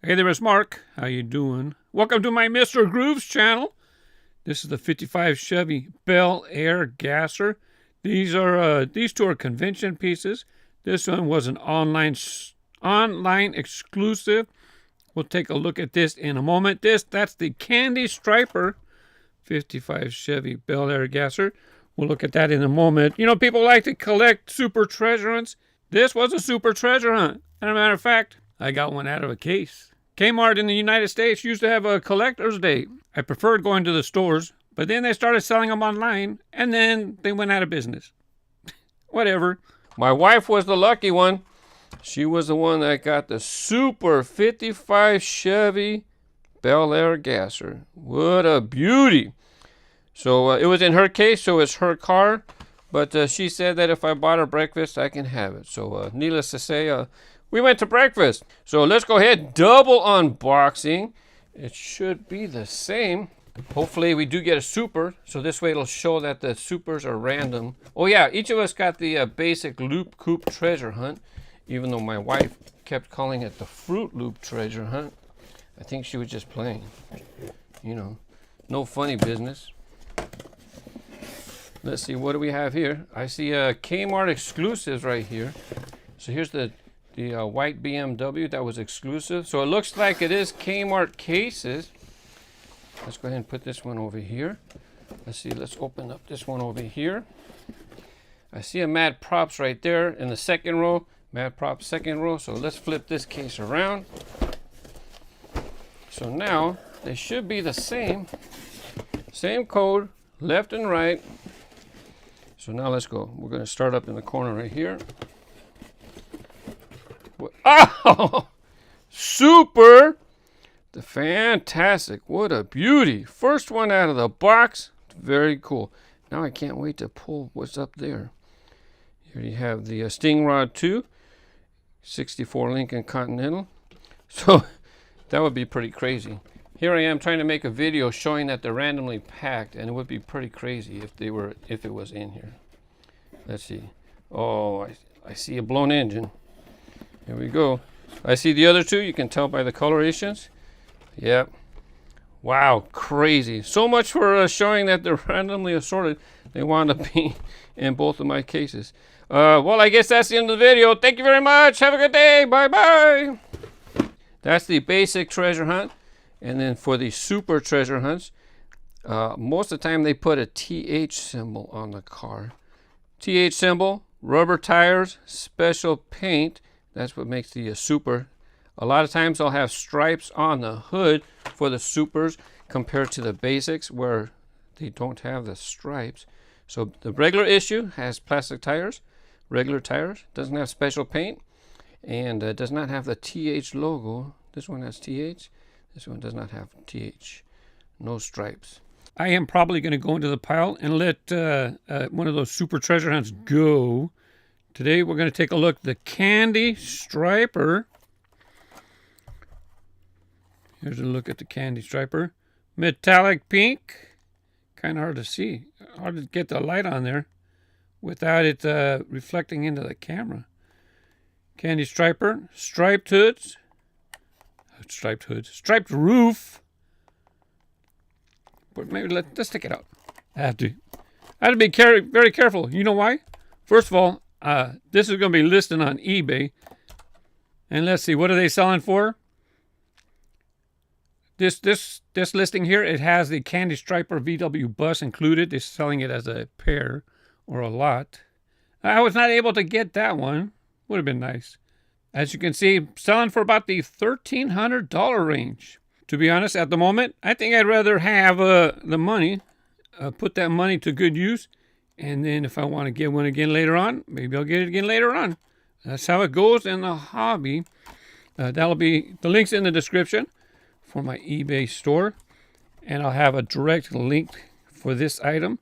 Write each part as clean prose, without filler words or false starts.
Hey there, it's Mark. How you doing? Welcome to my Mr. Grooves channel. This is the 55 Chevy Bel Air Gasser. These two are convention pieces. This one was an online exclusive. We'll take a look at this in a moment. That's the Candy Striper 55 Chevy Bel Air Gasser. We'll look at that in a moment. You know, people like to collect super treasure hunts. This was a super treasure hunt. As a matter of fact, I got one out of a case. Kmart in the United States used to have a collector's day. I preferred going to the stores, but then they started selling them online, and then they went out of business. Whatever. My wife was the lucky one. She was the one that got the Super 55 Chevy Bel Air Gasser. What a beauty. So it was in her case, so it's her car. But she said that if I bought her breakfast, I can have it. So needless to say, we went to breakfast. So let's go ahead, double unboxing. It should be the same. Hopefully we do get a super, so this way it'll show that the supers are random. Oh yeah, each of us got the basic Loop Coop treasure hunt, even though my wife kept calling it the Fruit Loop treasure hunt. I think she was just playing. You know, no funny business. Let's see, what do we have here? I see Kmart exclusives right here. So here's the white BMW that was exclusive. So it looks like it is Kmart cases. Let's go ahead and put this one over here. Let's see, let's open up this one over here. I see a Mad Props right there in the second row. Mad Props second row. So let's flip this case around. So now they should be the same. Same code, left and right. So now let's go. We're going to start up in the corner right here. Oh, super! The fantastic. What a beauty. First one out of the box. Very cool. Now I can't wait to pull what's up there. Here you have the Stingrod 2, 64 Lincoln Continental. So that would be pretty crazy. Here I am trying to make a video showing that they're randomly packed, and it would be pretty crazy if it was in here. Let's see. Oh, I see a blown engine. Here we go. I see the other two. You can tell by the colorations. Yep. Wow, crazy. So much for showing that they're randomly assorted. They wound up being in both of my cases. Well, I guess that's the end of the video. Thank you very much. Have a good day. Bye-bye. That's the basic treasure hunt. And then for the super treasure hunts, most of the time they put a TH symbol on the car. TH symbol, rubber tires, special paint. That's what makes the super. A lot of times they'll have stripes on the hood for the supers compared to the basics where they don't have the stripes. So the regular issue has plastic tires, regular tires, doesn't have special paint, and does not have the TH logo. This one has TH. This one does not have TH. No stripes. I am probably going to go into the pile and let one of those super treasure hunts go. Today we're going to take a look at the Candy Striper. Here's a look at the Candy Striper. Metallic pink. Kind of hard to see. Hard to get the light on there without it reflecting into the camera. Candy Striper. Striped hoods. Striped roof. But maybe let's take it out. I have to be very careful. You know why? First of all, this is going to be listed on eBay. And let's see, what are they selling for? This listing here, it has the Candy Striper VW bus included. They're selling it as a pair or a lot. I was not able to get that one. Would have been nice. As you can see, selling for about the $1,300 range. To be honest, at the moment, I think I'd rather have the money, put that money to good use. And then if I want to get one again later on, maybe I'll get it again later on. That's how it goes in the hobby. That'll be the links in the description for my eBay store. And I'll have a direct link for this item.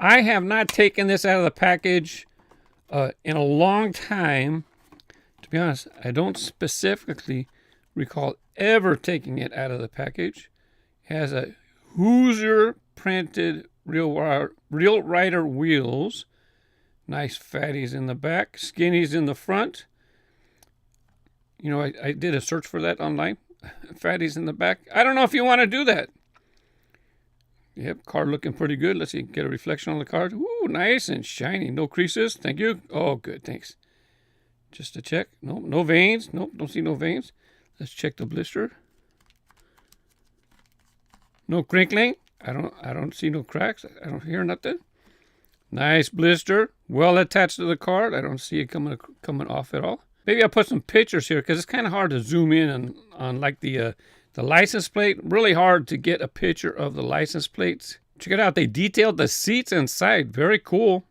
I have not taken this out of the package in a long time. To be honest, I don't specifically recall ever taking it out of the package. It has a Hoosier printed Real Rider wheels. Nice fatties in the back, skinnies in the front. You know, I did a search for that online. fatties in the back. I don't know if you want to do that. Yep, card looking pretty good. Let's see, get a reflection on the card. Ooh, nice and shiny. No creases. Thank you. Oh, good. Thanks. Just to check. Nope, no veins. Nope, don't see no veins. Let's check the blister. No crinkling. I don't see no cracks. I don't hear nothing. Nice blister. Well attached to the card. I don't see it coming off at all. Maybe I'll put some pictures here because it's kind of hard to zoom in on like the license plate. Really hard to get a picture of the license plates. Check it out. They detailed the seats inside. Very cool.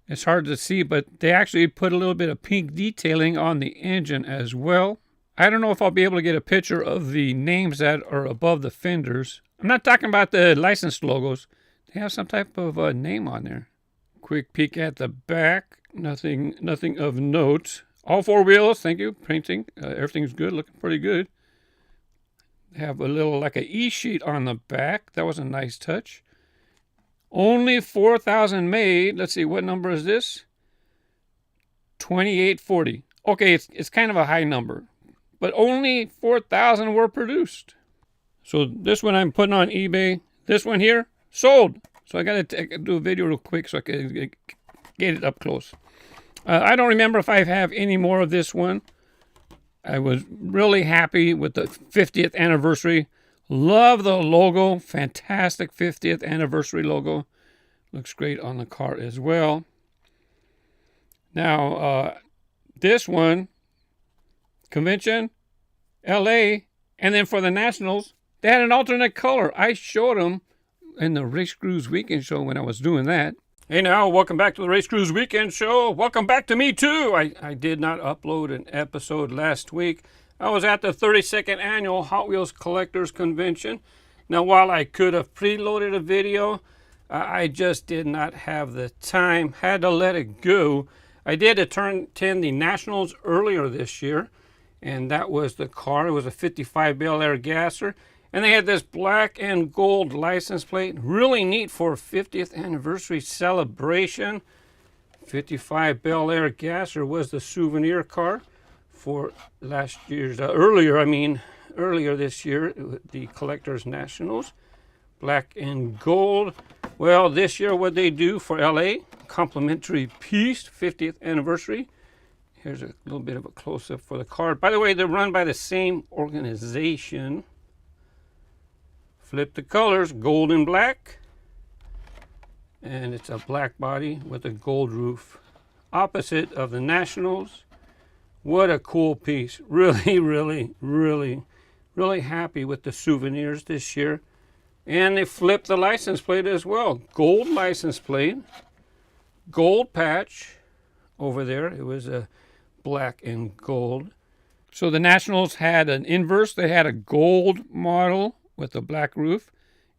It's hard to see, but they actually put a little bit of pink detailing on the engine as well. I don't know if I'll be able to get a picture of the names that are above the fenders. I'm not talking about the license logos. They have some type of name on there. Quick peek at the back. Nothing of note. All four wheels, thank you. Painting, everything's good, looking pretty good. They have a little like a E sheet on the back. That was a nice touch. Only 4,000 made. Let's see, what number is this? 2840. Okay, it's kind of a high number, but only 4,000 were produced. So this one I'm putting on eBay. This one here, sold. So I got to do a video real quick so I can get it up close. I don't remember if I have any more of this one. I was really happy with the 50th anniversary. Love the logo. Fantastic 50th anniversary logo. Looks great on the car as well. Now, this one, convention, LA, and then for the Nationals, they had an alternate color. I showed them in the Race Grooves Weekend Show when I was doing that. Hey now, welcome back to the Race Grooves Weekend Show. Welcome back to me too. I did not upload an episode last week. I was at the 32nd Annual Hot Wheels Collectors Convention. Now, while I could have preloaded a video, I just did not have the time. Had to let it go. I did attend the Nationals earlier this year, and that was the car. It was a 55 Bel Air Gasser. And they had this black and gold license plate. Really neat for a 50th anniversary celebration. 55 Bel Air Gasser was the souvenir car for last year's, earlier this year, the Collectors Nationals. Black and gold. Well, this year what they do for LA, complimentary piece, 50th anniversary. Here's a little bit of a close-up for the car. By the way, they're run by the same organization. Flip the colors, gold and black. And it's a black body with a gold roof. Opposite of the Nationals. What a cool piece. Really, really, really, really happy with the souvenirs this year. And they flipped the license plate as well. Gold license plate. Gold patch over there. It was a black and gold. So the Nationals had an inverse. They had a gold model with a black roof,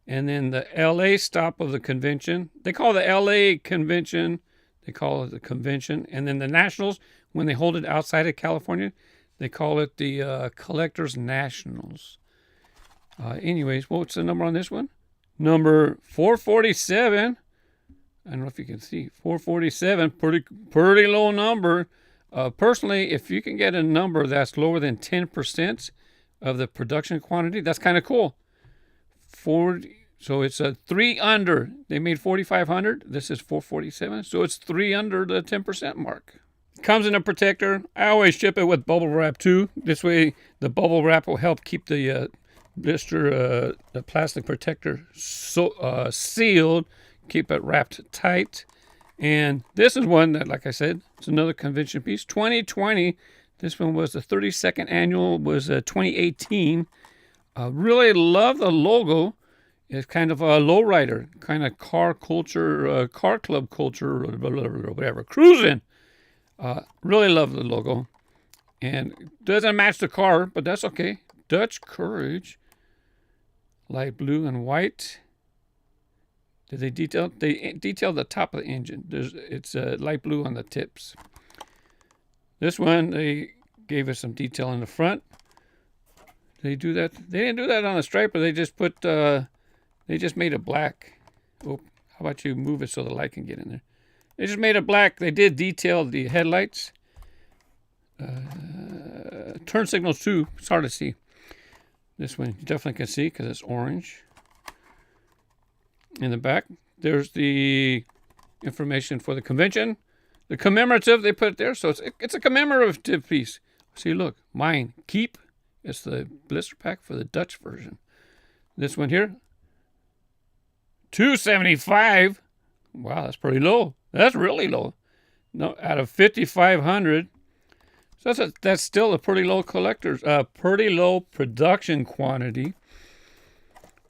and then the LA stop of the convention. They call the LA convention, they call it the convention, and then the Nationals, when they hold it outside of California, they call it the Collectors Nationals. Anyways, what's the number on this one? Number 447. I don't know if you can see. 447, pretty low number. Personally, if you can get a number that's lower than 10% of the production quantity, that's kind of cool. So it's a 3 under. They made 4,500. This is 447. So it's 3 under the 10% mark. Comes in a protector. I always ship it with bubble wrap too. This way the bubble wrap will help keep the blister, the plastic protector sealed. Keep it wrapped tight. And this is one that, like I said, it's another convention piece. 2020. This one was the 32nd annual, was 2018. Really love the logo. It's kind of a lowrider, kind of car culture, car club culture, or whatever, cruising. Really love the logo. And doesn't match the car, but that's okay. Dutch Courage, light blue and white. Did they detail? They detailed the top of the engine. It's light blue on the tips. This one, they gave us some detail in the front. They do that. They didn't do that on the striper. They just put, they just made it black. Oh, how about you move it so the light can get in there? They just made it black. They did detail the headlights. Turn signals too. It's hard to see. This one you definitely can see because it's orange. In the back, there's the information for the convention. The commemorative, they put it there. So it's a commemorative piece. See, look, mine, keep. It's the blister pack for the Dutch version. This one here, $275. Wow, that's pretty low. That's really low. No, out of 5,500. So that's still a pretty low pretty low production quantity.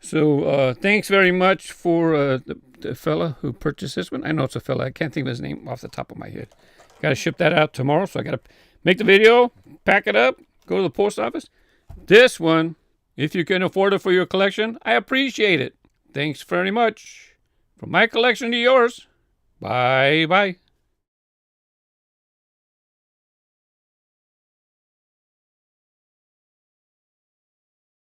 So thanks very much for the fella who purchased this one. I know it's a fella. I can't think of his name off the top of my head. Got to ship that out tomorrow, so I got to make the video, pack it up, go to the post office. This one, if you can afford it for your collection, I appreciate it. Thanks very much. From my collection to yours. Bye-bye.